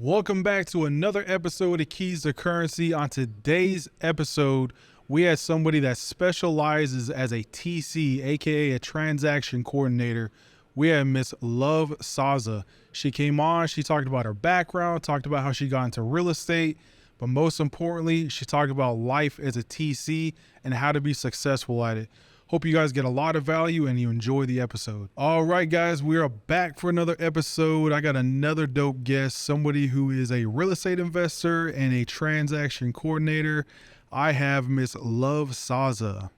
Welcome back to another episode of Keys to Currency. On today's episode, we had somebody that specializes as a TC, aka a transaction coordinator. We had Miss Love Saza. She came on, she talked about her background, talked about how she got into real estate, but most importantly, she talked about life as a TC and how to be successful at it. Hope you guys get a lot of value and you enjoy the episode. All right, guys, we are back for another episode. I got another dope guest, somebody who is a real estate investor and a transaction coordinator. I have Miss Love Saza.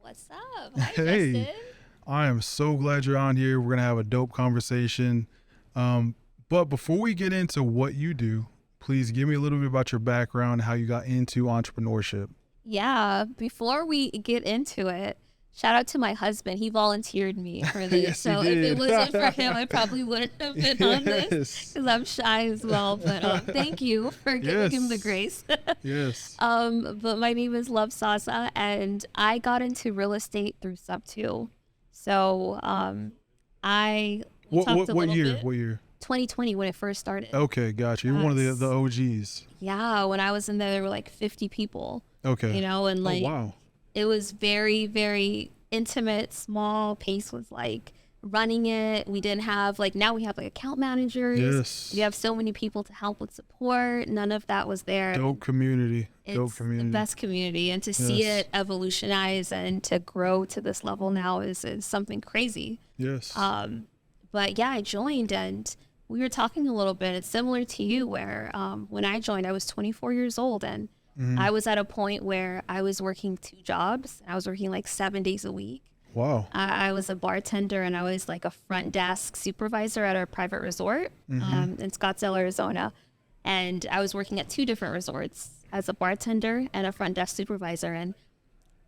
What's up? Hi, Hey, Justin. I am so glad you're on here. We're going to have a dope conversation. But before we get into what you do, please give me a little bit about your background, how you got into entrepreneurship. Yeah, before we get into it, shout out to my husband. He volunteered me for this. Yes, he So if did. it wasn't for him, I probably wouldn't have been on this Yes. because I'm shy as well. But thank you for giving him the Yes. grace. Yes. But my name is Love Saza, and I got into real estate through Sub2. So I What talked a little year? bit. What year? 2020 when it first started. Okay, gotcha. You're one of Yes. the OGs. Yeah, when I was in there were like 50 people, Okay. you know, and like Oh, wow. it was very, very intimate, small. Pace was like running it. We didn't have like, now we have like account managers. Yes. We have so many people to help with support. None of that was there. Dope community. Dope It's community. the best community. And to see Yes. it evolutionize and to grow to this level now is something crazy. Yes. But yeah, I joined and we were talking a little bit. It's similar to you where when I joined, I was 24 years old and I was at a point where I was working 2 jobs. I was working like 7 days a week. Wow. I was a bartender and I was like a front desk supervisor at a private resort in Scottsdale, Arizona. And I was working at 2 different resorts as a bartender and a front desk supervisor. And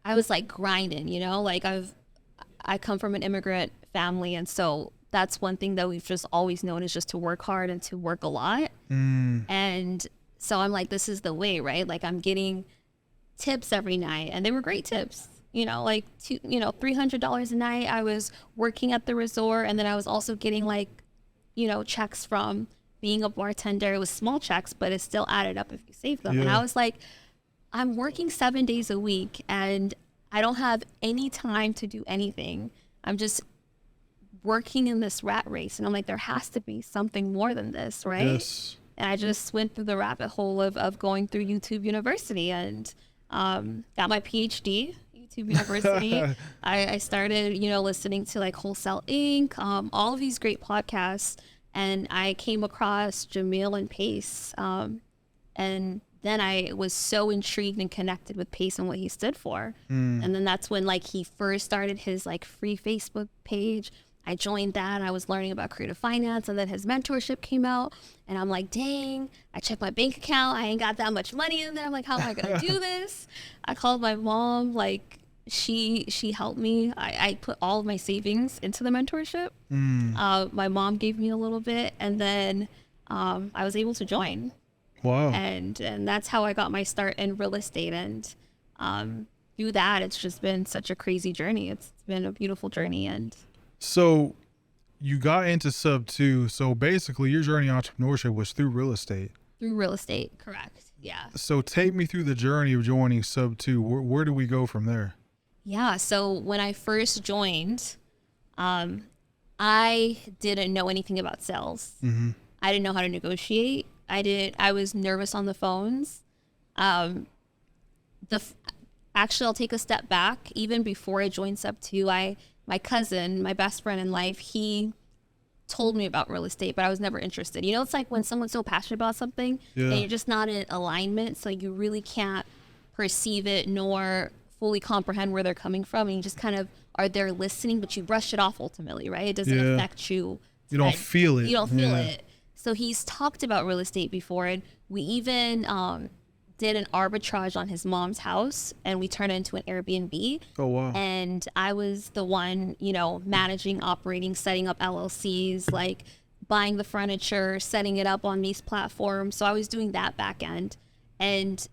I was like grinding, you know, like I come from an immigrant family. And so that's one thing that we've just always known is just to work hard and to work a lot. And so I'm like, this is the way, right? Like I'm getting tips every night and they were great tips, you know, like $300 a night. I was working at the resort and then I was also getting like, you know, checks from being a bartender. It was small checks, but it still added up if you save them. And Yeah. I was like, I'm working 7 days a week and I don't have any time to do anything. I'm just working in this rat race. And I'm like, there has to be something more than this, right? Yes. And I just went through the rabbit hole of going through YouTube University and got my PhD, YouTube University. I started, you know, listening to like Wholesale Inc., all of these great podcasts. And I came across Jamil and Pace. And then I was so intrigued and connected with Pace and what he stood for. And then that's when like he first started his like free Facebook page. I joined that. I was learning about creative finance and then his mentorship came out and I'm like, dang, I checked my bank account. I ain't got that much money in there. I'm like, how am I going to do this? I called my mom. Like she helped me. I put all of my savings into the mentorship. My mom gave me a little bit and then I was able to join. Wow. And that's how I got my start in real estate. And through that, it's just been such a crazy journey. It's been a beautiful journey. And So you got into Sub2. So basically your journey in entrepreneurship was through real estate. through real estate, correct. Yeah. So take me through the journey of joining Sub2. Where do we go from there? Yeah. So when I first joined, I didn't know anything about sales. I didn't know how to negotiate. I was nervous on the phones. Actually, I'll take a step back. Even before I joined Sub2, my cousin, my best friend in life, he told me about real estate, but I was never interested. You know, it's like when someone's so passionate about something and you're just not in alignment, so you really can't perceive it nor fully comprehend where they're coming from, and you just kind of are there listening, but you brush it off ultimately, right? It doesn't affect you. You don't feel it. You don't feel it. So he's talked about real estate before, and we even did an arbitrage on his mom's house, and we turned it into an Airbnb. Oh, wow. And I was the one, you know, managing, operating, setting up LLCs, like buying the furniture, setting it up on these platforms. So I was doing that back end. And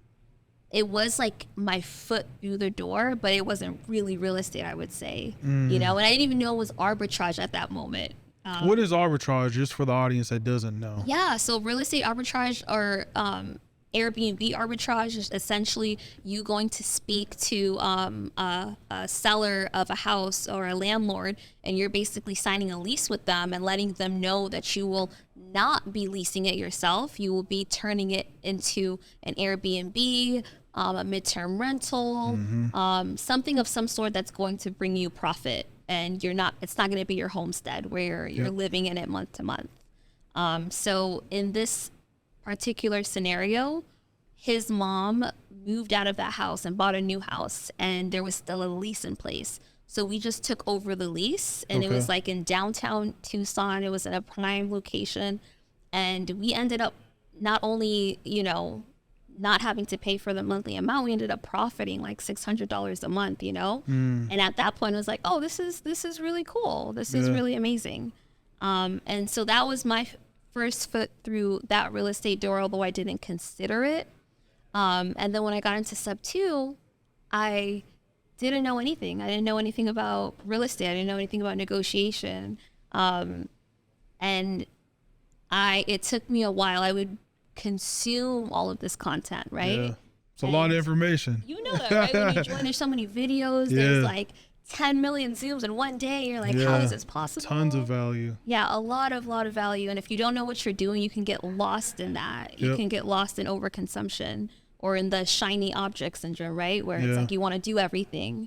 it was like my foot through the door, but it wasn't really real estate, I would say. You know, and I didn't even know it was arbitrage at that moment. What is arbitrage, just for the audience that doesn't know? Yeah, so real estate arbitrage or Airbnb arbitrage is essentially you going to speak to a seller of a house or a landlord, and you're basically signing a lease with them and letting them know that you will not be leasing it yourself. You will be turning it into an Airbnb, a midterm rental, something of some sort that's going to bring you profit. And it's not going to be your homestead where you're living in it month to month. So in this particular scenario, his mom moved out of that house and bought a new house, and there was still a lease in place. So we just took over the lease, and it was like in downtown Tucson. It was in a prime location, and we ended up not only, not having to pay for the monthly amount, we ended up profiting like $600 a month, And at that point, I was like, oh, this is really cool. This is really amazing. And so that was my first foot through that real estate door, although I didn't consider it. And then when I got into sub 2, I didn't know anything. I didn't know anything about real estate. I didn't know anything about negotiation. And it took me a while. I would consume all of this content, right? Yeah. It's a lot of information. You know that, right? When you join, there's so many videos. There's like 10 million Zooms in one day. You're like, how is this possible? Tons of value. Yeah, a lot of value. And if you don't know what you're doing, you can get lost in that. You can get lost in overconsumption or in the shiny object syndrome, right? Where it's like you want to do everything.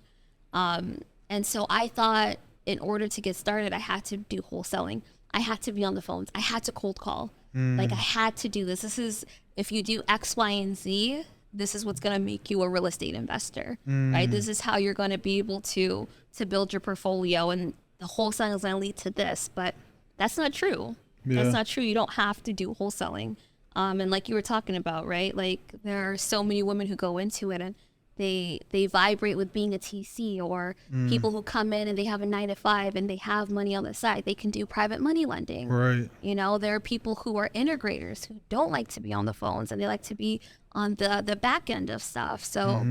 And so I thought in order to get started, I had to do wholesaling. I had to be on the phones. I had to cold call. Like I had to do this. This is, if you do X, Y, and Z, this is what's going to make you a real estate investor, right? This is how you're going to be able to build your portfolio, and the wholesaling is going to lead to this, but that's not true. That's not true. You don't have to do wholesaling. And like you were talking about, right? Like there are so many women who go into it and they vibrate with being a TC, or people who come in and they have a 9-to-5 and they have money on the side. They can do private money lending. Right. There are people who are integrators who don't like to be on the phones and they like to be on the back end of stuff. So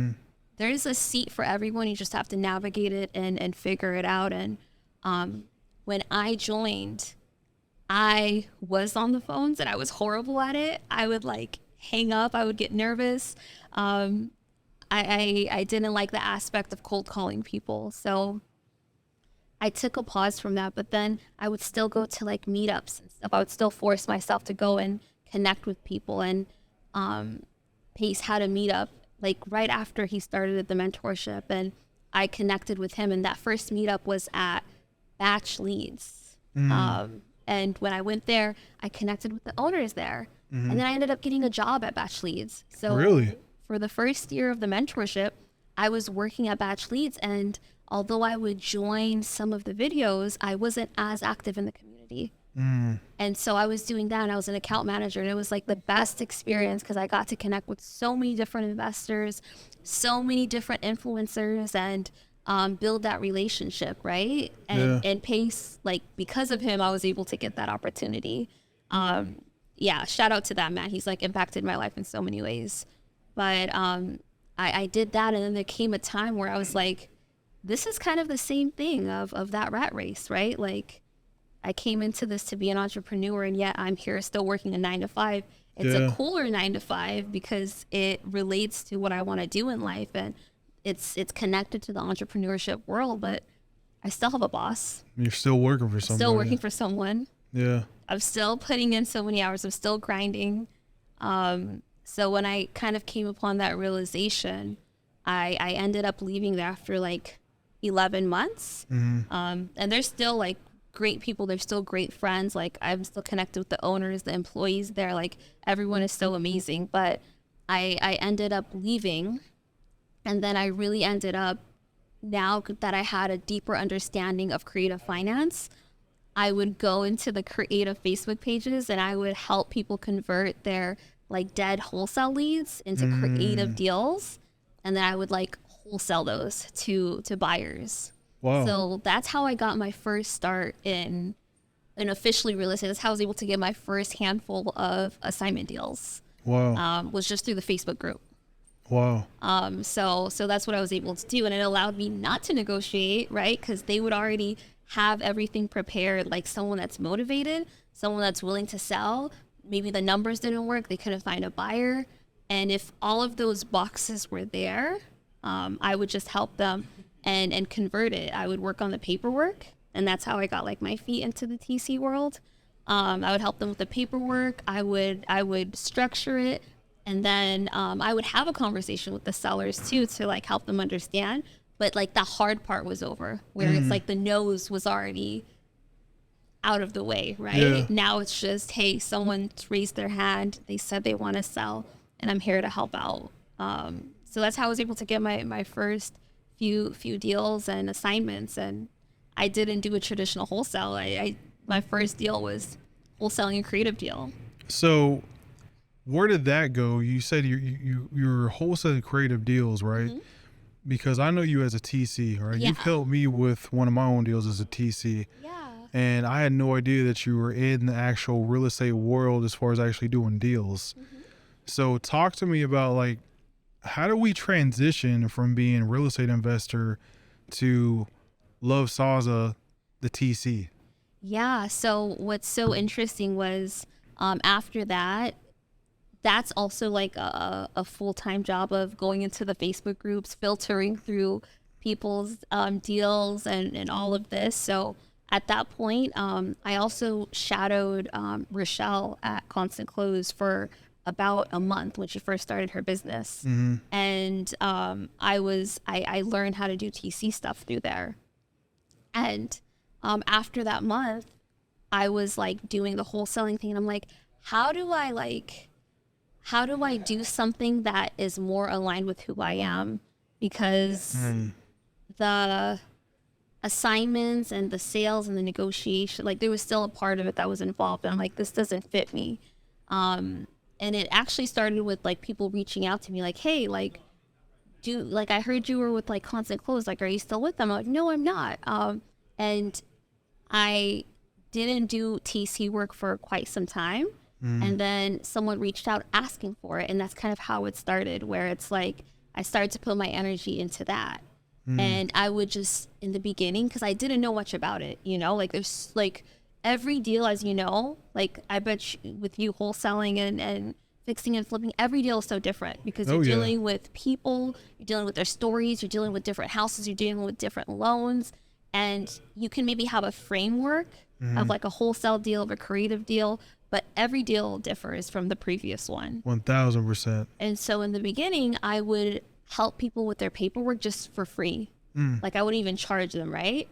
there's a seat for everyone. You just have to navigate it and figure it out. And when I joined, I was on the phones and I was horrible at it. I would hang up. I would get nervous. I didn't like the aspect of cold calling people. So I took a pause from that, but then I would still go to meetups and stuff. I would still force myself to go and connect with people. And Pace had a meetup right after he started the mentorship, and I connected with him. And that first meetup was at Batch Leads. And when I went there, I connected with the owners there. And then I ended up getting a job at Batch Leads. So really? For the first year of the mentorship, I was working at Batch Leads, and although I would join some of the videos, I wasn't as active in the community. And so I was doing that, and I was an account manager, and it was the best experience because I got to connect with so many different investors, so many different influencers, and build that relationship, right? And Pace, because of him, I was able to get that opportunity. Shout out to that man. He's impacted my life in so many ways. But I did that, and then there came a time where I was like, this is kind of the same thing of that rat race, right? I came into this to be an entrepreneur, and yet I'm here still working a 9-to-5. It's a cooler 9-to-5 because it relates to what I want to do in life, and it's connected to the entrepreneurship world, but I still have a boss. You're still working for someone. Still working for someone. Yeah. I'm still putting in so many hours. I'm still grinding. So when I kind of came upon that realization, I ended up leaving there after 11 months. And there's still great people. There's still great friends. I'm still connected with the owners, the employees there. Everyone is so amazing. But I ended up leaving. And then I really ended up, now that I had a deeper understanding of creative finance, I would go into the creative Facebook pages and I would help people convert their dead wholesale leads into creative deals, and then I would wholesale those to buyers. Wow. So that's how I got my first start in officially real estate. That's how I was able to get my first handful of assignment deals. Wow. Was just through the Facebook group. Wow. So that's what I was able to do, and it allowed me not to negotiate, right? Because they would already have everything prepared, like someone that's motivated, someone that's willing to sell. Maybe the numbers didn't work, they couldn't find a buyer. And if all of those boxes were there, I would just help them and convert it. I would work on the paperwork, and that's how I got like my feet into the TC world. I would help them with the paperwork. I would structure it, and then I would have a conversation with the sellers too to like help them understand. But like the hard part was over, where it's like the nose was already out of the way, right? Yeah. Now it's just, hey, someone raised their hand, they said they want to sell, and I'm here to help out. So that's how I was able to get my first few deals and assignments. And I didn't do a traditional wholesale. My first deal was wholesaling a creative deal. So where did that go? You said you're wholesaling creative deals, right? Because I know you as a TC, right? Yeah. You've helped me with one of my own deals as a TC. Yeah. And I had no idea that you were in the actual real estate world as far as actually doing deals. So talk to me about like, how do we transition from being a real estate investor to Love Saza, the TC? Yeah. So what's so interesting was after that, that's also like a full-time job of going into the Facebook groups, filtering through people's deals and all of this. So at that point, I also shadowed Rochelle at Constant Close for about a month when she first started her business. And I learned how to do TC stuff through there. And after that month, I was like doing the wholesaling thing, and I'm like, how do I do something that is more aligned with who I am? Because the assignments and the sales and the negotiation, like there was still a part of it that was involved. And I'm like, this doesn't fit me. And it actually started with like people reaching out to me like, hey, like, I heard you were with like Constant Close. Like, are you still with them? I'm like, no, I'm not. And I didn't do TC work for quite some time. And then someone reached out asking for it. And that's kind of how it started, where it's like, I started to put my energy into that. And I would just, in the beginning, because I didn't know much about it, you know, like there's like every deal, as you know, like I bet with you wholesaling and fixing and flipping, every deal is so different because you're dealing with people, you're dealing with their stories, you're dealing with different houses, you're dealing with different loans. And you can maybe have a framework of like a wholesale deal, of a creative deal, but every deal differs from the previous one. 1000%. And so in the beginning, I would help people with their paperwork just for free. Like I wouldn't even charge them, right?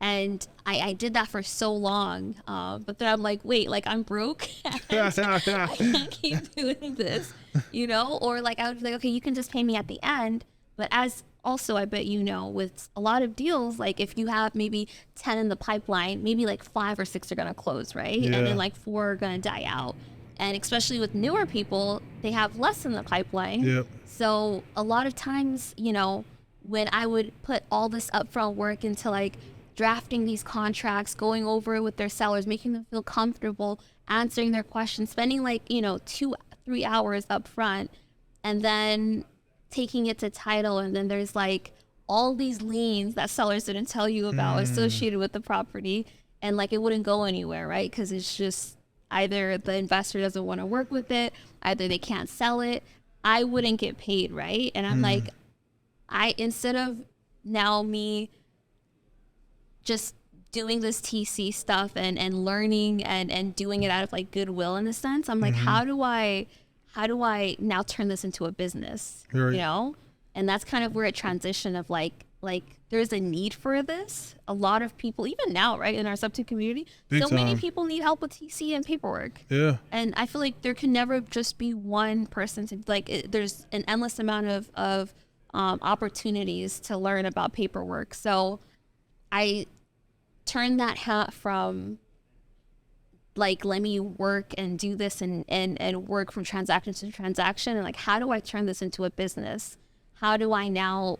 And I did that for so long. But then I'm like, wait, like I'm broke. I can't keep doing this, you know? Or like I would be like, okay, you can just pay me at the end. But as also, I bet you know, with a lot of deals, like if you have maybe 10 in the pipeline, maybe like 5 or 6 are going to close, right? Yeah. And then like 4 are going to die out. And especially with newer people, they have less in the pipeline. Yep. So a lot of times, you know, when I would put all this upfront work into like drafting these contracts, going over it with their sellers, making them feel comfortable, answering their questions, spending like, you know, 2-3 hours up front, and then taking it to title. And then there's like all these liens that sellers didn't tell you about associated with the property. And like, it wouldn't go anywhere, right? Because it's just either the investor doesn't want to work with it, either they can't sell it. I wouldn't get paid, right? And I'm like, instead of now me just doing this TC stuff and learning and doing it out of like goodwill in a sense, I'm like, how do I now turn this into a business? Right. You know? And that's kind of where it transitioned of like there's a need for this. A lot of people, even now, right, in our sub-2 community, Big so many time. people need help with TC and paperwork. Yeah. And I feel like there can never just be one person to there's an endless amount of opportunities to learn about paperwork. So I turned that hat from like, let me work and do this and work from transaction to transaction. And like, how do I turn this into a business? How do I now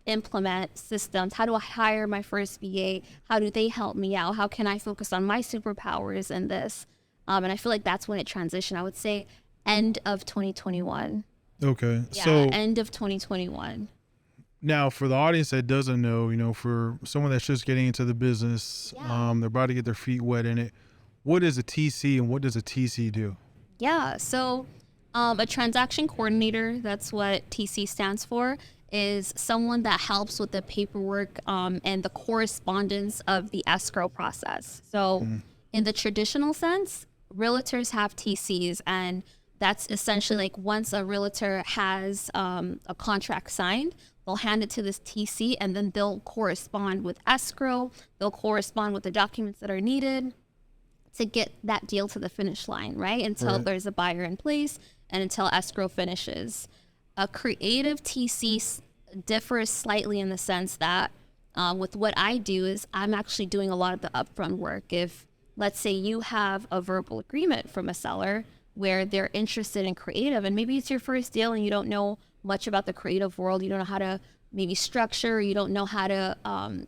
implement systems? How do I hire my first VA? How do they help me out? How can I focus on my superpowers in this? And I feel like that's when it transitioned. I would say end of 2021. Okay. Yeah, So end of 2021. Now, for the audience that doesn't know, for someone that's just getting into the business, they're about to get their feet wet in it. What is a TC and what does a TC do? Yeah. So a transaction coordinator, that's what TC stands for, is someone that helps with the paperwork and the correspondence of the escrow process. So in the traditional sense, realtors have TCs, and that's essentially like once a realtor has a contract signed, they'll hand it to this TC, and then they'll correspond with escrow. They'll correspond with the documents that are needed to get that deal to the finish line, right? Until there's a buyer in place and until escrow finishes. A creative TC differs slightly in the sense that with what I do is I'm actually doing a lot of the upfront work. If, let's say, you have a verbal agreement from a seller where they're interested in creative, and maybe it's your first deal and you don't know much about the creative world, you don't know how to maybe structure, you don't know how to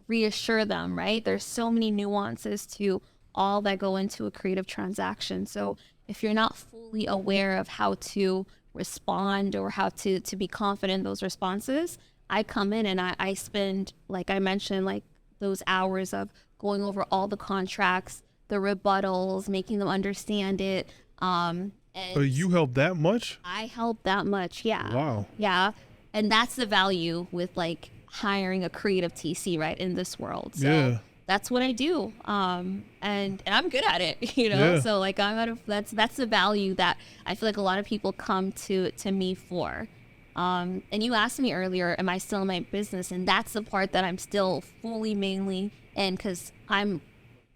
reassure them, right? There's so many nuances to all that go into a creative transaction. So if you're not fully aware of how to respond or how to be confident in those responses, I come in and I spend, like I mentioned, like those hours of going over all the contracts, the rebuttals, making them understand it. And You help that much? I help that much. Yeah. Wow. Yeah. And that's the value with like hiring a creative TC, right, in this world. So that's what I do. And I'm good at it, Yeah. So like that's the value that I feel like a lot of people come to me for. And you asked me earlier, am I still in my business? And that's the part that I'm still fully mainly in, because I'm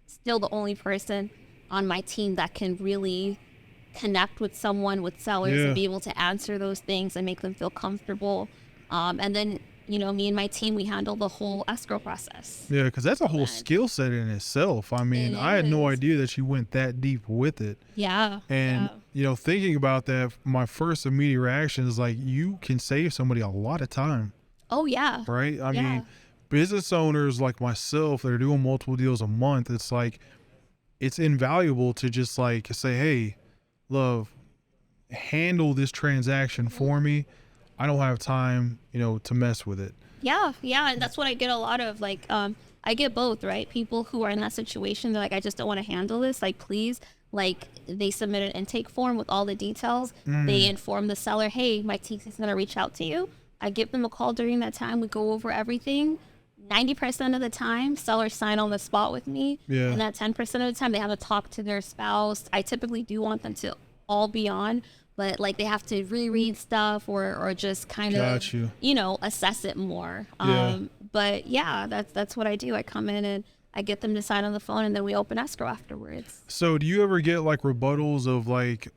still the only person on my team that can really connect with someone, with sellers, and be able to answer those things and make them feel comfortable. And then, me and my team, we handle the whole escrow process. Yeah, because that's a whole skill set in itself. I mean, I had no idea that you went that deep with it. Yeah. And, thinking about that, my first immediate reaction is like, you can save somebody a lot of time. Oh, yeah. Right? I mean, business owners like myself that are doing multiple deals a month, it's like, it's invaluable to just like say, hey, love, handle this transaction for me. I don't have time, to mess with it. Yeah. And that's what I get a lot of. Like, I get both, right? People who are in that situation, they're like, I just don't want to handle this. Like, please, like they submit an intake form with all the details. They inform the seller, hey, my TC is going to reach out to you. I give them a call during that time. We go over everything. 90% of the time, sellers sign on the spot with me. Yeah. And that 10% of the time, they have to talk to their spouse. I typically do want them to all be on, but like they have to reread stuff or just kind of, assess it more. But yeah, that's what I do. I come in and I get them to sign on the phone, and then we open escrow afterwards. So do you ever get like rebuttals of like,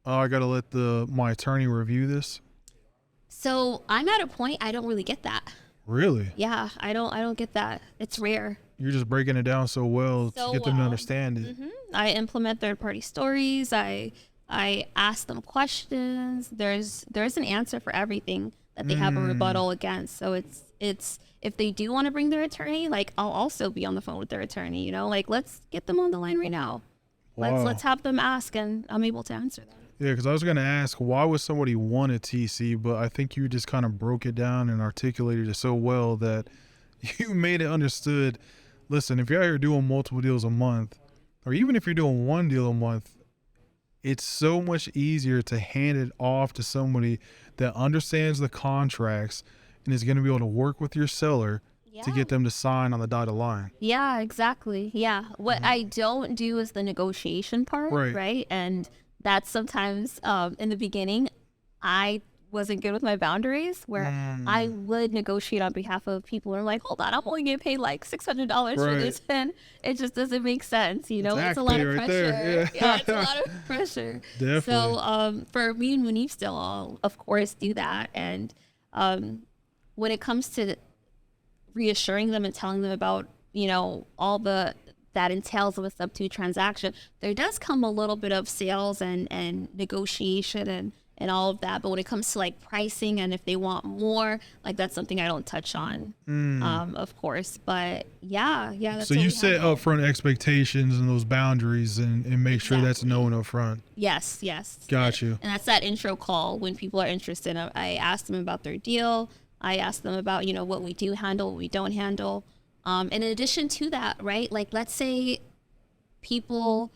oh, I got to let my attorney review this? So I'm at a point I don't really get that. Really? Yeah, I don't get that. It's rare. You're just breaking it down so well to get them to understand it. I implement third-party stories. I ask them questions. There's an answer for everything that they have a rebuttal against. So it's if they do want to bring their attorney, like I'll also be on the phone with their attorney. Like let's get them on the line right now. Wow. Let's have them ask, and I'm able to answer them. Yeah, because I was going to ask, why would somebody want a TC? But I think you just kind of broke it down and articulated it so well that you made it understood. Listen, if you're out here doing multiple deals a month, or even if you're doing one deal a month, it's so much easier to hand it off to somebody that understands the contracts and is going to be able to work with your seller to get them to sign on the dotted line. Yeah, exactly. Yeah. What I don't do is the negotiation part, right? And that's sometimes in the beginning, I wasn't good with my boundaries, where I would negotiate on behalf of people who are like, hold on, I'm only getting paid like $600 for this pen. It just doesn't make sense, It's a lot of pressure. Yeah, it's a lot of pressure. Definitely. So for me and Munif still, I'll of course do that. And when it comes to reassuring them and telling them about, all that entails of a sub-2 transaction, there does come a little bit of sales and negotiation and all of that. But when it comes to like pricing and if they want more, like that's something I don't touch on, of course. But yeah. That's so you set upfront expectations and those boundaries and make sure that's known up front. Yes. Got you. And that's that intro call when people are interested. I ask them about their deal. I ask them about, you know, what we do handle, what we don't handle. In addition to that, right? Like, let's say people,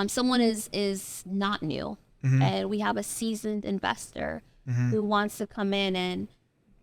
someone is not new, and we have a seasoned investor who wants to come in and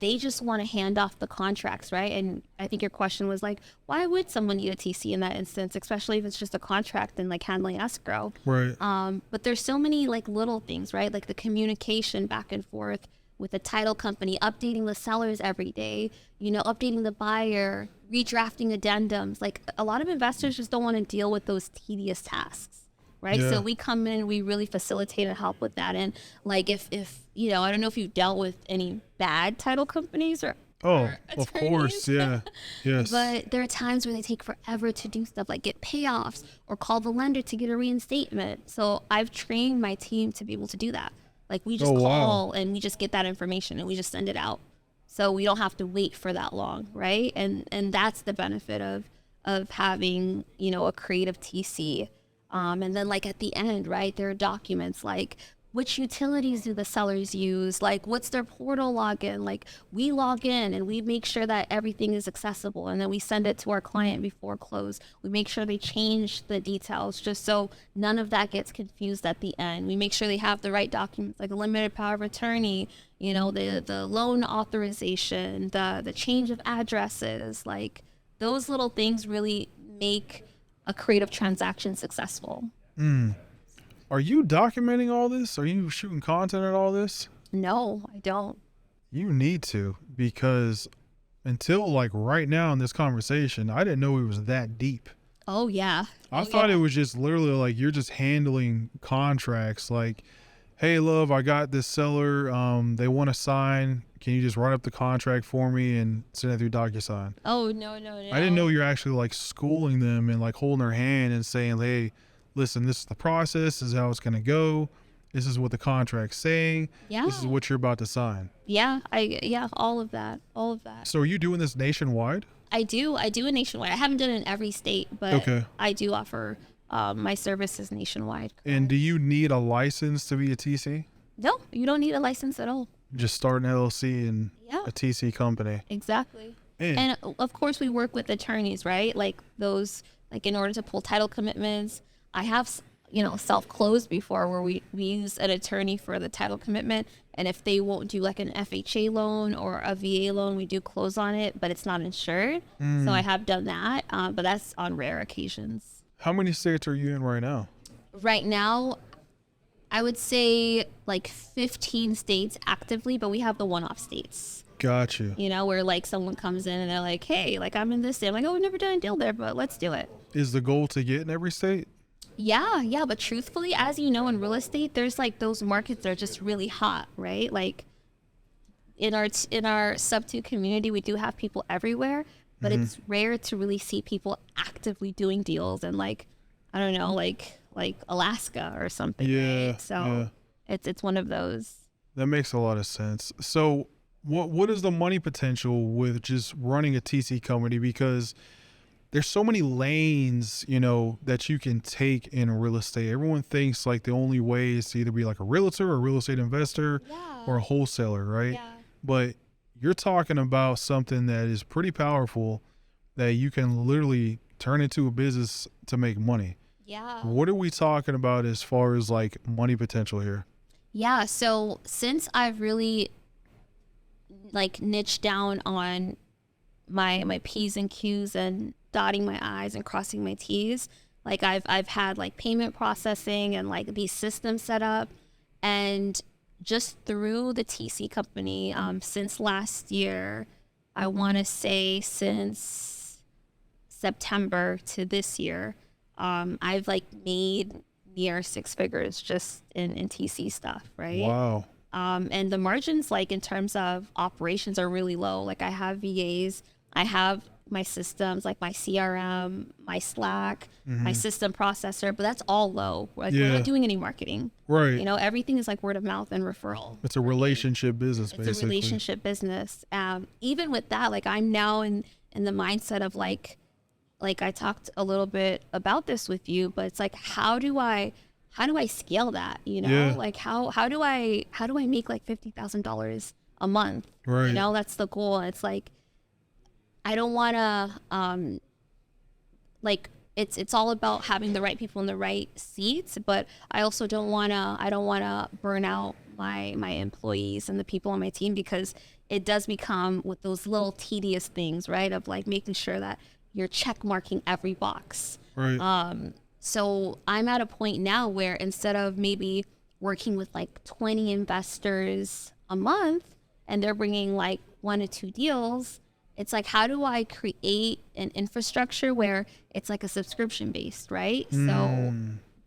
they just want to hand off the contracts, right? And I think your question was like, why would someone need a TC in that instance, especially if it's just a contract and like handling escrow? Right. But there's so many like little things, right? Like the communication back and forth with the title company, updating the sellers every day, you know, updating the buyer, redrafting addendums. Like a lot of investors just don't want to deal with those tedious tasks. Right. Yeah. So we come in, we really facilitate and help with that. And like, if, you know, I don't know if you've dealt with any bad title companies or of course. Yeah. Yes. but there are times where they take forever to do stuff like get payoffs or call the lender to get a reinstatement. So I've trained my team to be able to do that. Like we just call and we just get that information and we just send it out. So we don't have to wait for that long. Right. And that's the benefit of having, you know, a creative TC. And then like at the end, right, there are documents like which utilities do the sellers use? Like what's their portal login? Like we log in and we make sure that everything is accessible and then we send it to our client before close. We make sure they change the details just so none of that gets confused at the end. We make sure they have the right documents like a limited power of attorney, you know, the loan authorization, the change of addresses, like those little things really make a creative transaction successful. Are you documenting all this? Are you shooting content at all this? No, I don't. You need to, because until like right now in this conversation, I didn't know it was that deep. Oh yeah. I thought it was just literally like you're just handling contracts like, hey love, I got this seller, they want to sign. Can you just write up the contract for me and send it through DocuSign? Oh no. I didn't know you're actually like schooling them and like holding their hand and saying, hey, listen, this is the process, this is how it's going to go. This is what the contract's saying. Yeah. This is what you're about to sign. Yeah. All of that. So are you doing this nationwide? I do it nationwide. I haven't done it in every state, but Okay. I do offer my services nationwide. And do you need a license to be a TC? No, you don't need a license at all. Just start an LLC and Yeah. a TC company. Exactly. Man. And of course we work with attorneys, right? Like those, like in order to pull title commitments, I have, you know, self-closed before where we use an attorney for the title commitment. And if they won't do like an FHA loan or a VA loan, we do close on it, but it's not insured. So I have done that, but that's on rare occasions. How many states are you in right now? Right now, I would say like 15 states actively, but we have the one-off states. Got you. You know, where like someone comes in and they're like, hey, like I'm in this state. I'm like, oh, we've never done a deal there, but let's do it. Is the goal to get in every state? Yeah, but truthfully, as you know, in real estate, there's like those markets that are just really hot, right? Like in our sub-2 community, we do have people everywhere, but it's rare to really see people actively doing deals and like, I don't know, like Alaska or something. Yeah. Right? So it's one of those. That makes a lot of sense. So what is the money potential with just running a TC company? Because there's so many lanes, you know, that you can take in real estate. Everyone thinks like the only way is to either be like a realtor or a real estate investor or a wholesaler, right? Yeah. But you're talking about something that is pretty powerful that you can literally turn into a business to make money. Yeah. What are we talking about as far as like money potential here? Yeah. So since I've really like niched down on my P's and Q's and dotting my I's and crossing my T's, like I've had like payment processing and like these systems set up, and just through the TC company, since last year, I want to say since September to this year, I've like made near 6 figures just in TC stuff, right? Wow. And the margins, like in terms of operations, are really low. Like I have VAs, I have my systems, like my CRM, my Slack, my system processor, but that's all low. Like we're not doing any marketing. Right. You know, everything is like word of mouth and referral. It's a relationship business, basically. It's a relationship business. Even with that, like I'm now in the mindset of like I talked a little bit about this with you, but it's like, how do I scale that? You know, like how do I make like $50,000 a month. Right. You know, that's the goal. And it's like, I don't want to, like, it's all about having the right people in the right seats, but I also don't want to burn out my employees and the people on my team, because it does become with those little tedious things, right? Of like making sure that you're check marking every box. Right. So I'm at a point now where instead of maybe working with like 20 investors a month and they're bringing like 1 to 2 deals, it's like, how do I create an infrastructure where it's like a subscription based, right? So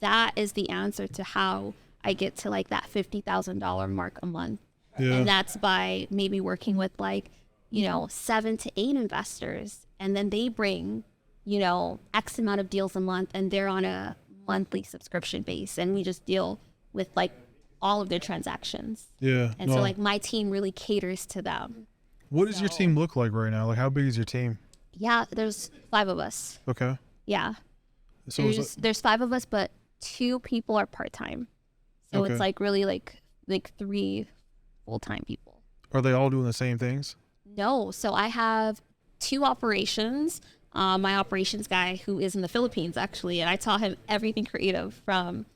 that is the answer to how I get to like that $50,000 mark a month. Yeah. And that's by maybe working with like, 7 to 8 investors, and then they bring, X amount of deals a month, and they're on a monthly subscription base, and we just deal with like all of their transactions. Yeah. And so like my team really caters to them. What does your team look like right now? Like, how big is your team? Yeah, there's 5 of us. Okay. Yeah. So There's 5 of us, but 2 people are part-time. So Okay. it's like really like 3 full-time people. are they all doing the same things? No. So I have 2 operations. My operations guy, who is in the Philippines actually, and I taught him everything creative from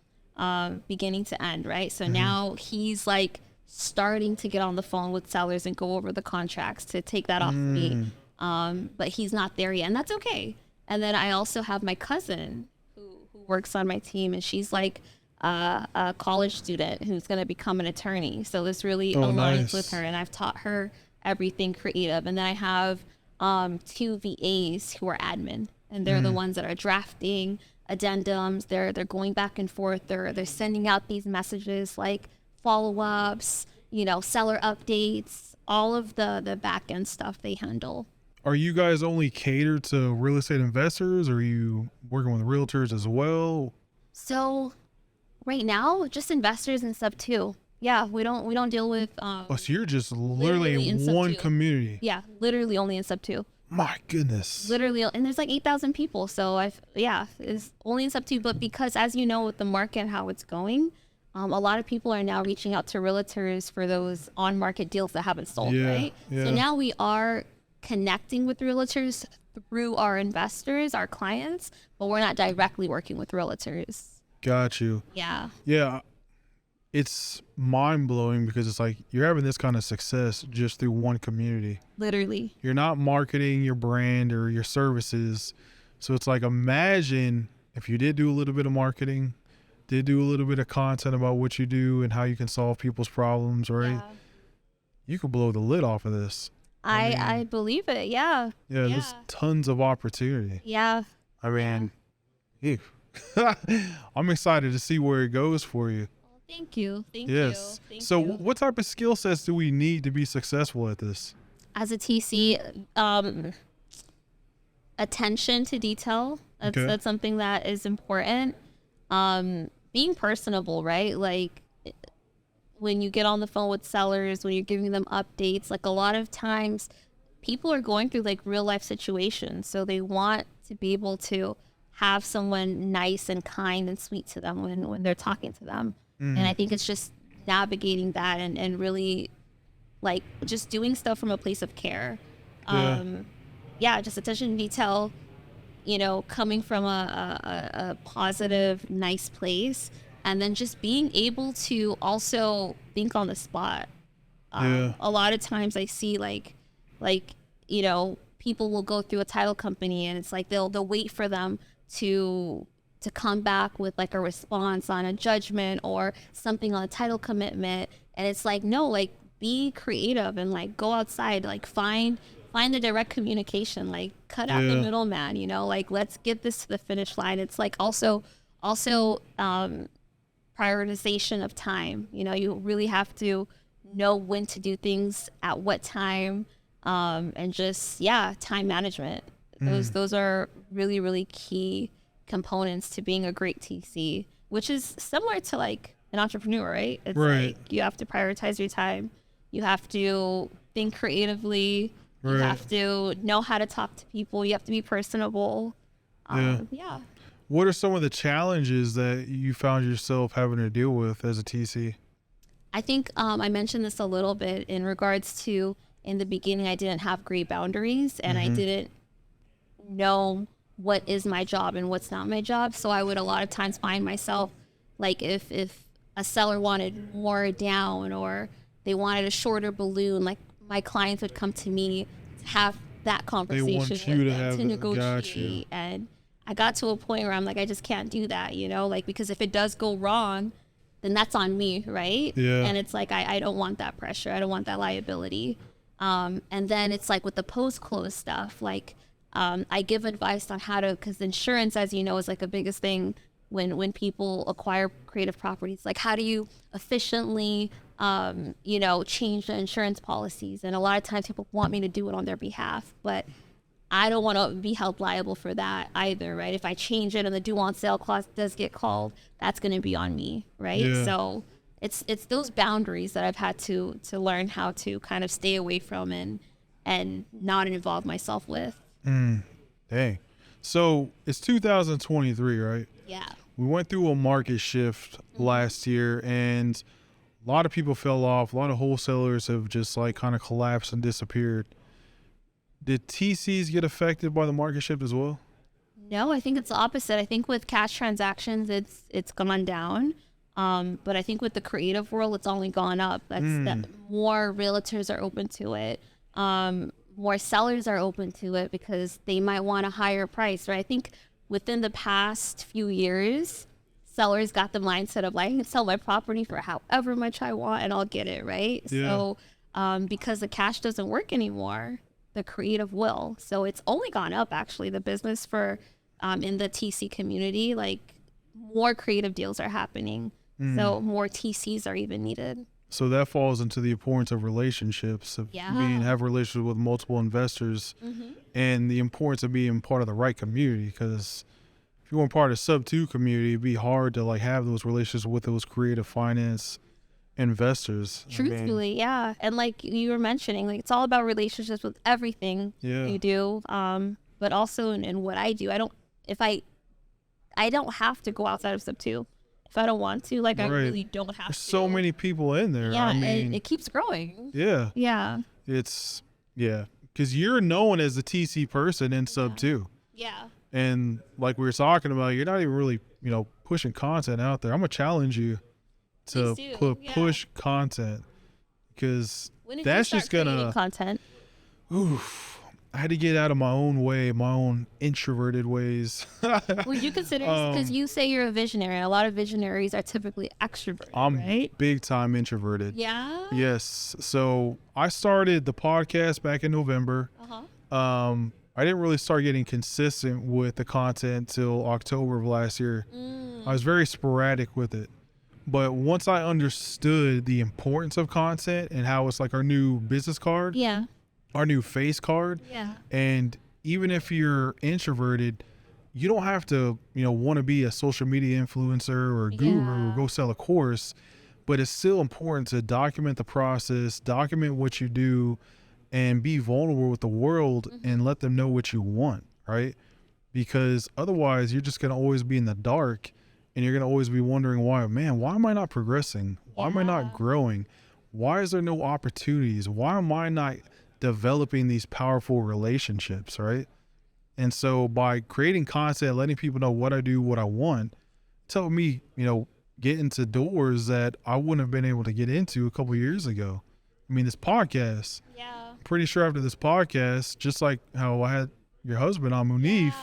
beginning to end, right? So now he's like starting to get on the phone with sellers and go over the contracts to take that off me. But he's not there yet, and that's okay. And then I also have my cousin who works on my team, and she's like a college student who's going to become an attorney. So this really aligns nice. with her, and I've taught her everything creative. And then I have 2 VAs who are admin, and they're the ones that are drafting addendums. They're going back and forth. They're sending out these messages like follow-ups, seller updates, all of the back end stuff they handle. Are you guys only catered to real estate investors, or are you working with realtors as well? So right now, just investors and sub 2. Yeah, we don't deal with Oh, so you're just literally literally in in sub one 2. community. Yeah, literally only in sub 2. My goodness. Literally, and there's like 8,000 people. So it's only in sub 2. But because, as you know, with the market and how it's going, a lot of people are now reaching out to realtors for those on market deals that haven't sold, Yeah, right? yeah. So now we are connecting with realtors through our investors, our clients, but we're not directly working with realtors. Got you. Yeah. Yeah. It's mind blowing because it's like you're having this kind of success just through one community. Literally. You're not marketing your brand or your services. So it's like, imagine if you did do a little bit of marketing, did do a little bit of content about what you do and how you can solve people's problems, right? Yeah. You could blow the lid off of this. I believe it. Yeah. Yeah, there's tons of opportunity. Yeah. I mean, ew. I'm excited to see where it goes for you. Thank you. Thank Yes. you. Thank So you. what type of skill sets do we need to be successful at this? As a TC, attention to detail. That's something that is important. Being personable, right? Like when you get on the phone with sellers, when you're giving them updates, like a lot of times people are going through like real life situations. So they want to be able to have someone nice and kind and sweet to them when they're talking to them. And I think it's just navigating that and really like just doing stuff from a place of care. Just attention to detail, coming from a positive, nice place, and then just being able to also think on the spot. A lot of times I see like people will go through a title company and it's like they'll wait for them to come back with like a response on a judgment or something on a title commitment, and it's like, no, like be creative and like go outside, like find the direct communication, like cut out the middleman, like let's get this to the finish line. It's like also prioritization of time. You really have to know when to do things at what time, and just time management. Those are really, really key components to being a great TC, which is similar to like an entrepreneur, right? It's Right. like you have to prioritize your time. You have to think creatively. You Right. have to know how to talk to people. You have to be personable. What are some of the challenges that you found yourself having to deal with as a TC? I think I mentioned this a little bit in regards to in the beginning, I didn't have great boundaries and I didn't know what is my job and what's not my job. So I would a lot of times find myself like if a seller wanted more down or they wanted a shorter balloon, like my clients would come to me to have that conversation with you to them, have to it. negotiate. Gotcha. And I got to a point where I'm like, I just can't do that, you know, like because if it does go wrong, then that's on me, right? Yeah. And it's like I don't want that pressure. I don't want that liability. And then it's like with the post-close stuff, like I give advice on how to, because insurance, as you know, is like the biggest thing when people acquire creative properties. Like how do you efficiently, you know, change the insurance policies? And a lot of times people want me to do it on their behalf, but I don't want to be held liable for that either, right? If I change it and the due on sale clause does get called, that's going to be on me, right? Yeah. So it's those boundaries that I've had to learn how to kind of stay away from and not involve myself with. Dang. So it's 2023, right? Yeah. We went through a market shift last year, and a lot of people fell off. A lot of wholesalers have just like kind of collapsed and disappeared. Did TCs get affected by the market shift as well? No, I think it's the opposite. I think with cash transactions, it's gone down. But I think with the creative world, it's only gone up. That more realtors are open to it. More sellers are open to it because they might want a higher price, right? I think within the past few years, sellers got the mindset of like, I can sell my property for however much I want and I'll get it, right? Yeah. So because the cash doesn't work anymore, the creative will. So it's only gone up actually, the business for in the TC community, like more creative deals are happening. So more TCs are even needed. So that falls into the importance of relationships, of have relationships with multiple investors, and the importance of being part of the right community. Because if you weren't part of the sub 2 community, it'd be hard to like have those relationships with those creative finance investors. Truthfully, yeah. And like you were mentioning, like it's all about relationships with everything you do. But also in what I do, I don't have to go outside of sub 2. If I don't want to, like I really don't have There's to. so many people in there. Yeah, I mean, it keeps growing. yeah. Yeah. It's, because you're known as the TC person in sub 2. Yeah. And like we were talking about, you're not even really, pushing content out there. I'm going to challenge you to push content, because that's just going to content. I had to get out of my own way, my own introverted ways. Would you consider, because you say you're a visionary, a lot of visionaries are typically extroverted, I'm right? big time introverted. Yeah? Yes. So I started the podcast back in November. I didn't really start getting consistent with the content till October of last year. I was very sporadic with it. But once I understood the importance of content and how it's like our new business card, our new face card, and even if you're introverted, you don't have to, want to be a social media influencer or a guru or go sell a course, but it's still important to document the process, document what you do, and be vulnerable with the world and let them know what you want, right? Because otherwise you're just going to always be in the dark, and you're going to always be wondering why am I not progressing? Why am I not growing? Why is there no opportunities? Why am I not developing these powerful relationships, right? And so by creating content, letting people know what I do, what I want, it's helped me, get into doors that I wouldn't have been able to get into a couple of years ago. I mean, this podcast, pretty sure after this podcast, just like how I had your husband on, Munif,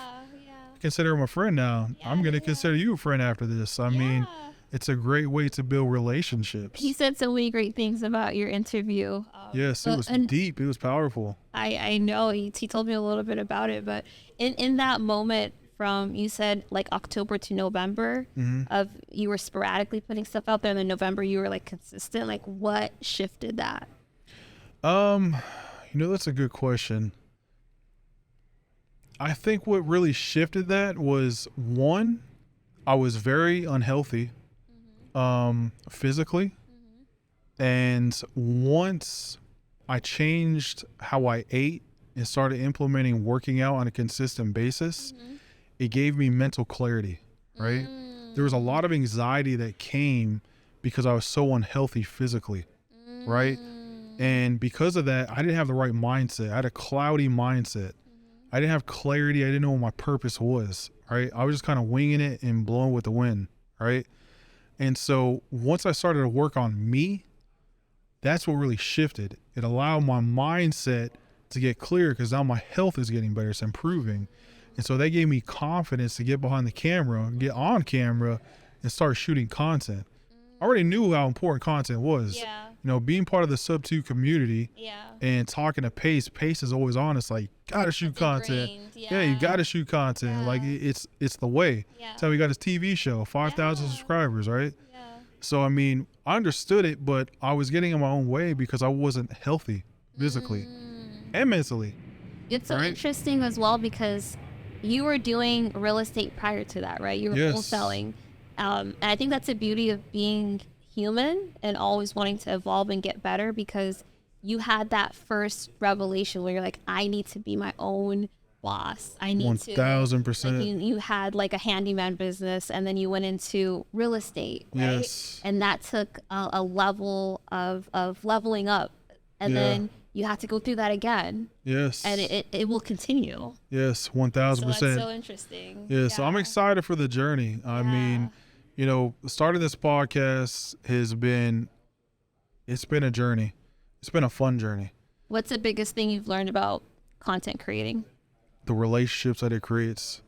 consider him a friend now. I'm going to consider you a friend after this. I mean, it's a great way to build relationships. He said so many great things about your interview. Yes, it was deep. It was powerful. I know. He told me a little bit about it. But in that moment from, you said like October to November of you were sporadically putting stuff out there, and then November you were like consistent. Like what shifted that? That's a good question. I think what really shifted that was, one, I was very unhealthy physically. And once I changed how I ate and started implementing working out on a consistent basis, it gave me mental clarity, right? There was a lot of anxiety that came because I was so unhealthy physically, right? And because of that, I didn't have the right mindset. I had a cloudy mindset. I didn't have clarity. I didn't know what my purpose was, right? I was just kind of winging it and blowing with the wind, right? And so once I started to work on me, that's what really shifted. It allowed my mindset to get clear because now my health is getting better. It's improving. And so that gave me confidence to get behind the camera, get on camera, and start shooting content. I already knew how important content was. Yeah. You know, being part of the Sub 2 community Yeah. and talking to Pace is always on. It's like, gotta shoot It's content. ingrained. Yeah, you gotta shoot content. Yeah. Like it's the way. Yeah. That's how we got his TV show, 5,000 Yeah. subscribers, right? Yeah. So, I mean, I understood it, but I was getting in my own way because I wasn't healthy physically and mentally. It's so Right. interesting as well because you were doing real estate prior to that, right? You were Yes. wholesaling. And I think that's the beauty of being human and always wanting to evolve and get better because you had that first revelation where you're like, I need to be my own boss. I need to. 1,000%. Like you had like a handyman business and then you went into real estate, right? Yes. And that took a level of leveling up. And Yeah. then you have to go through that again. Yes. And it will continue. Yes, So 1,000%. that's so interesting. Yeah, so I'm excited for the journey. I mean, you know, starting this podcast it's been a journey. It's been a fun journey. What's the biggest thing you've learned about content creating? The relationships that it creates,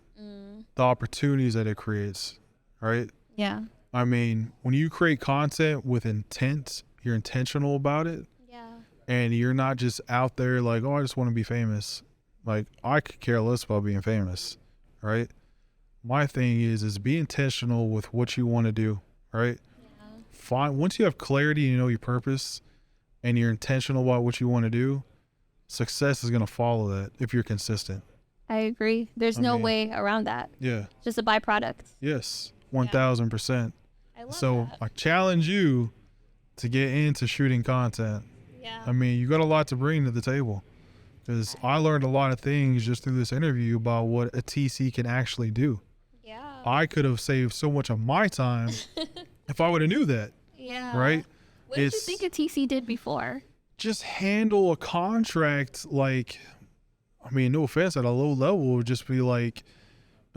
the opportunities that it creates, right? Yeah. I mean, when you create content with intent, you're intentional about it, Yeah. and you're not just out there like, oh, I just want to be famous. Like, I could care less about being famous, right? My thing is be intentional with what you want to do, right? Once you have clarity and you know your purpose and you're intentional about what you want to do, success is going to follow that if you're consistent. I agree. There's I no mean- way around that. Yeah. Just a byproduct. Yes. 1,000%. I love So that. I challenge you to get into shooting content. Yeah. I mean, you got a lot to bring to the table because I learned a lot of things just through this interview about what a TC can actually do. Yeah. I could have saved so much of my time if I would have knew that, Yeah. right? What did you It's- think a TC did before? Just handle a contract like, I mean, no offense, at a low level, would just be like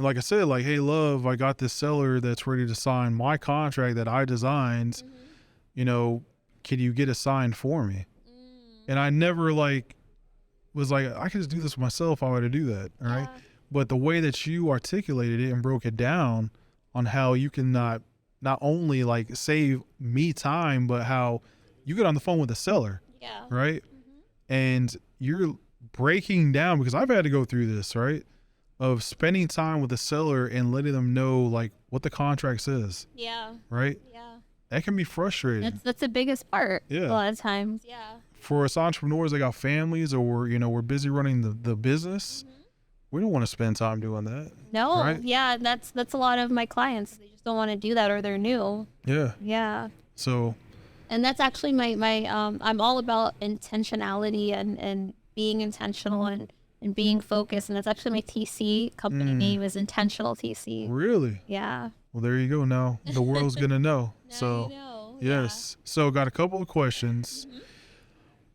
I said, like, hey, love, I got this seller that's ready to sign my contract that I designed. You know, can you get it signed for me? And I never was like, I could just do this myself. I would to do that. All right. Yeah. But the way that you articulated it and broke it down on how you can not only like save me time, but how you get on the phone with the seller, Yeah. right? And you're breaking down, because I've had to go through this, right? Of spending time with the seller and letting them know like what the contract says, Yeah. right? Yeah. That can be frustrating. That's the biggest part. Yeah. A lot of times. Yeah. For us entrepreneurs that got families or we're busy running the business, we don't want to spend time doing that. No. Right? Yeah. That's a lot of my clients. They just don't want to do that or they're new. Yeah. Yeah. So And that's actually my I'm all about intentionality and being intentional and being focused. And that's actually my TC company name is Intentional TC. really, Yeah. well, there you go. Now the world's gonna know. So yes. So got a couple of questions.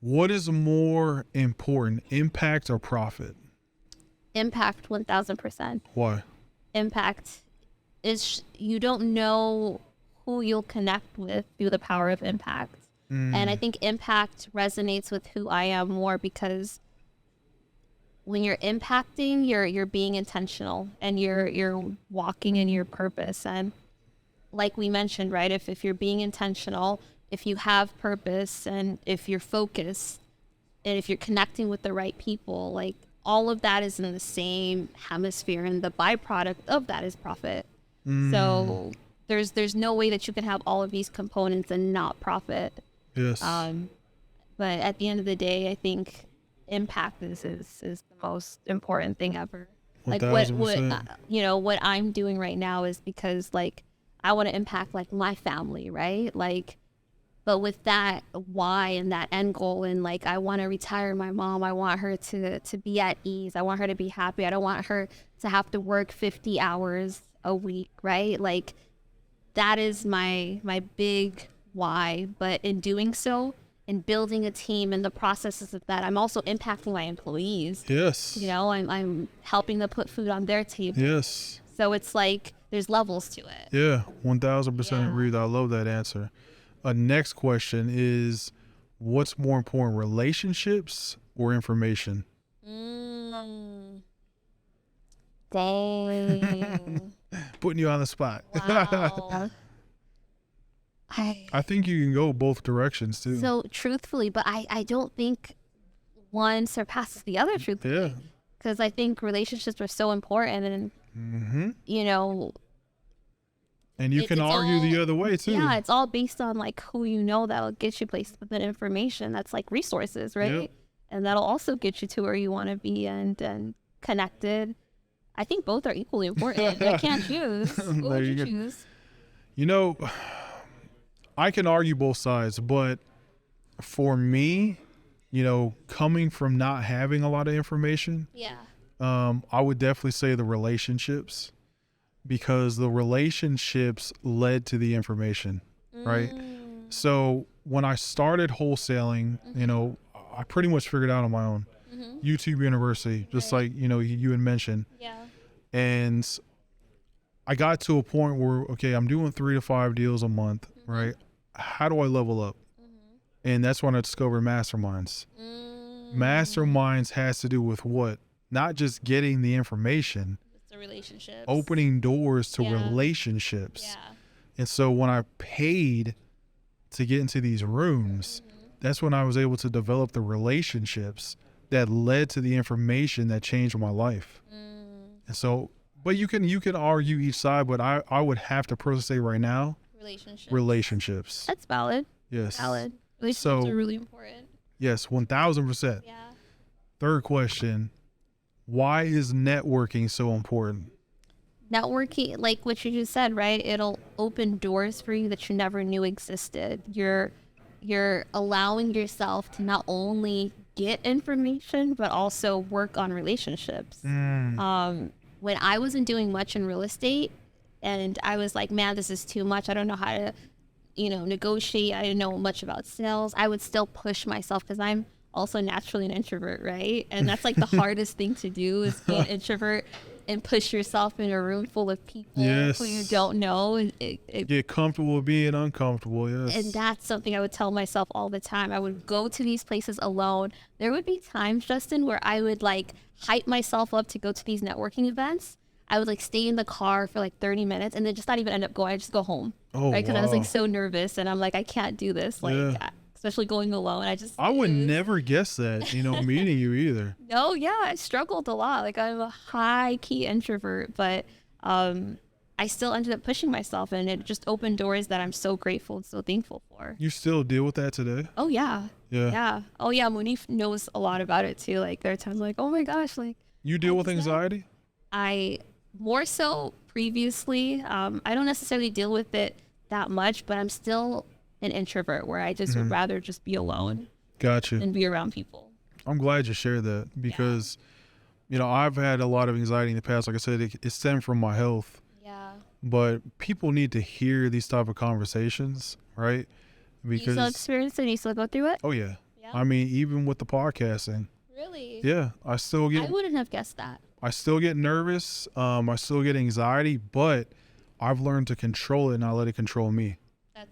What is more important, impact or profit? Impact 1000%. Why? Impact is you don't know who you'll connect with through the power of impact. And I think impact resonates with who I am more because when you're impacting, you're being intentional and you're walking in your purpose. And like we mentioned, right, if you're being intentional, if you have purpose and if you're focused and if you're connecting with the right people, like all of that is in the same hemisphere and the byproduct of that is profit. So there's no way that you can have all of these components and not profit. Yes. But at the end of the day, I think impact is the most important thing ever. Like what 1000%. What I'm doing right now is because like I want to impact like my family, right? Like, but with that why and that end goal and like I want to retire my mom. I want her to be at ease. I want her to be happy. I don't want her to have to work 50 hours a week, right? Like that is my big why, but in doing so, in building a team and the processes of that, I'm also impacting my employees. Yes. You know, I'm helping them put food on their table. Yes. So it's like there's levels to it. Yeah. 1000% Yeah. agree. I love that answer. Next question is, what's more important, relationships or information? Dang. Putting you on the spot. Wow. I think you can go both directions too. So truthfully, but I don't think one surpasses the other, truthfully. Yeah. Because I think relationships are so important, and Mm-hmm. you know, And you can it's argue the all- other way too. yeah, it's all based on like who you know that'll get you places with that information. That's like resources, right? Yep. And that'll also get you to where you want to be and connected. I think both are equally important. I can't choose. What There would you you go. choose? You know, I can argue both sides, but for me, you know, coming from not having a lot of information, Yeah. I would definitely say the relationships, because the relationships led to the information, right? So when I started wholesaling, you know, I pretty much figured out on my own. YouTube University, just Right. like, you know, you had mentioned. Yeah. And I got to a point where, okay, I'm doing 3 to 5 deals a month, right? How do I level up? And that's when I discovered masterminds. Masterminds has to do with what? Not just getting the information, It's the relationships. opening doors to Yeah. relationships. Yeah. And so when I paid to get into these rooms, that's when I was able to develop the relationships that led to the information that changed my life. And so, but you can argue each side, but I would have to personally say right now, relationships. That's valid. Yes. Valid. Relationships So- are really important. Yes, 1000%. Yeah. Third question, why is networking so important? Networking, like what you just said, right? It'll open doors for you that you never knew existed. You're allowing yourself to not only get information but also work on relationships. When I wasn't doing much in real estate and I was like, man, this is too much. I don't know how to, negotiate. I didn't know much about sales. I would still push myself because I'm also naturally an introvert, right? And that's like the hardest thing to do is be an introvert and push yourself in a room full of people Yes. who you don't know. Get comfortable with being uncomfortable, yes. And that's something I would tell myself all the time. I would go to these places alone. There would be times, Justin, where I would like hype myself up to go to these networking events. I would like stay in the car for like 30 minutes and then just not even end up going. I just go home. Oh, right? Because I was wow. like so nervous and I'm like, I can't do this. Like, Yeah. especially going alone. I would it was- never guess that, meeting you either. No, yeah, I struggled a lot. Like I'm a high key introvert, but I still ended up pushing myself and it just opened doors that I'm so grateful and so thankful for. You still deal with that today? Oh yeah. Yeah. Yeah. Oh yeah, Munif knows a lot about it too. Like there are times like, oh my gosh, like You deal with just know. anxiety? I more so previously, I don't necessarily deal with it that much, but I'm still an introvert where I just would rather just be alone Gotcha. than be around people. I'm glad you shared that because, I've had a lot of anxiety in the past. Like I said, it stemmed from my health, Yeah. but people need to hear these type of conversations, right? You still Because, experience it? You still go through it? oh yeah. Yeah. I mean, even with the podcasting, Really? yeah, I still I get wouldn't have guessed that. nervous. I still get anxiety, but I've learned to control it and not let it control me.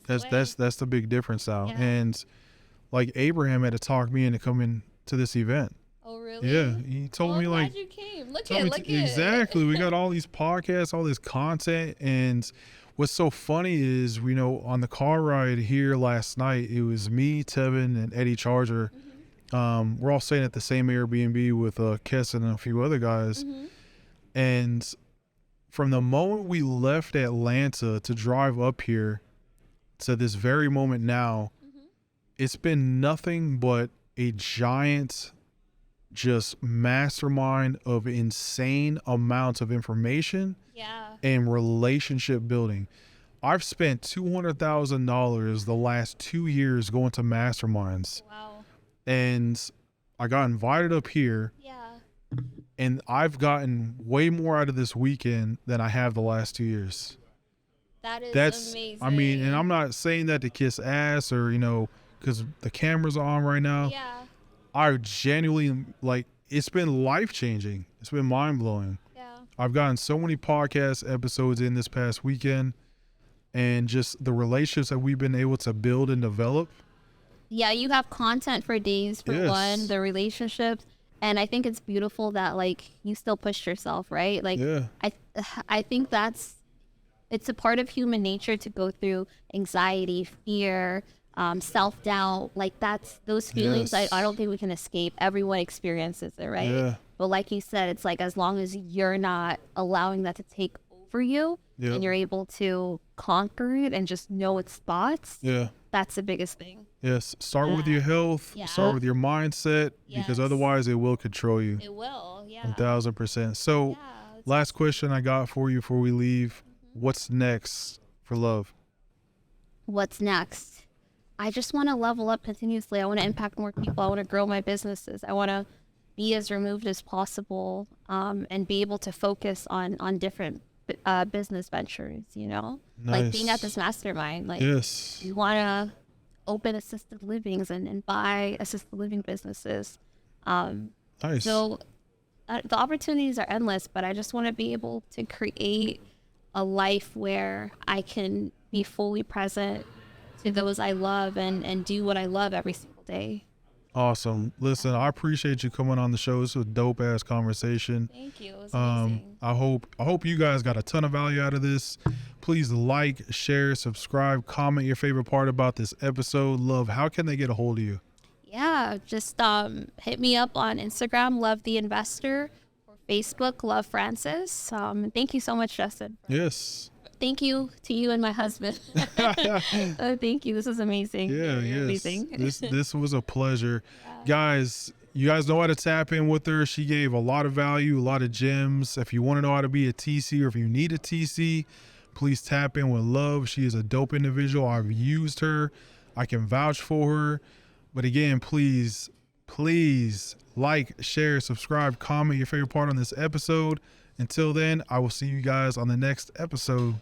That's the big difference now. Yeah. And like Abraham had to talk me into coming to this event. Oh really? Yeah, he told me like you came. Look told at me look to- exactly. We got all these podcasts, all this content, and what's so funny is on the car ride here last night, it was me, Tevin, and Eddie Charger. We're all staying at the same Airbnb with Kess and a few other guys, and from the moment we left Atlanta to drive up here to this very moment now, it's been nothing but a giant just mastermind of insane amounts of information Yeah. and relationship building. I've spent $200,000 the last 2 years going to masterminds, Wow. and I got invited up here, Yeah. and I've gotten way more out of this weekend than I have the last 2 years. That is That's, amazing. I mean, and I'm not saying that to kiss ass or, because the cameras are on right now. Yeah. I genuinely, like, it's been life changing. It's been mind blowing. Yeah. I've gotten so many podcast episodes in this past weekend, and just the relationships that we've been able to build and develop. Yeah, you have content for days for Yes. one, the relationships. And I think it's beautiful that like you still push yourself, right? Like Yeah. I think it's a part of human nature to go through anxiety, fear, self-doubt. Like those feelings Yes. I don't think we can escape. Everyone experiences it, right? Yeah. But like you said, it's like as long as you're not allowing that to take over you Yep. and you're able to conquer it and just know its spots, Yeah. that's the biggest thing. Yes. Start with your health. Yeah. Start with your mindset, because Yes. otherwise it will control you. It will, yeah. 1,000%. So, Yeah, it's- last question I got for you before we leave. What's next for Love? What's next? I just want to level up continuously. I want to impact more people. I want to grow my businesses. I want to be as removed as possible, and be able to focus on different business ventures, like being Nice. at this mastermind. Like Yes. you want to open assisted livings and buy assisted living businesses. Nice. So the opportunities are endless, but I just want to be able to create a life where I can be fully present to those I love and do what I love every single day. Awesome. Listen, I appreciate you coming on the show. This was a dope ass conversation. Thank you. It was amazing. I hope you guys got a ton of value out of this. Please like, share, subscribe, comment your favorite part about this episode. Love, how can they get a hold of you? Yeah, just hit me up on Instagram, Love the Investor, or Facebook, Love Francis. Thank you so much, Justin. Yes. Thank you to you and my husband. Thank you. This is amazing. Yeah, You're yes. amazing. This was a pleasure. Guys, you guys know how to tap in with her. She gave a lot of value, a lot of gems. If you want to know how to be a TC or if you need a TC, please tap in with Love. She is a dope individual. I've used her. I can vouch for her. But again, please like, share, subscribe, comment your favorite part on this episode. Until then, I will see you guys on the next episode.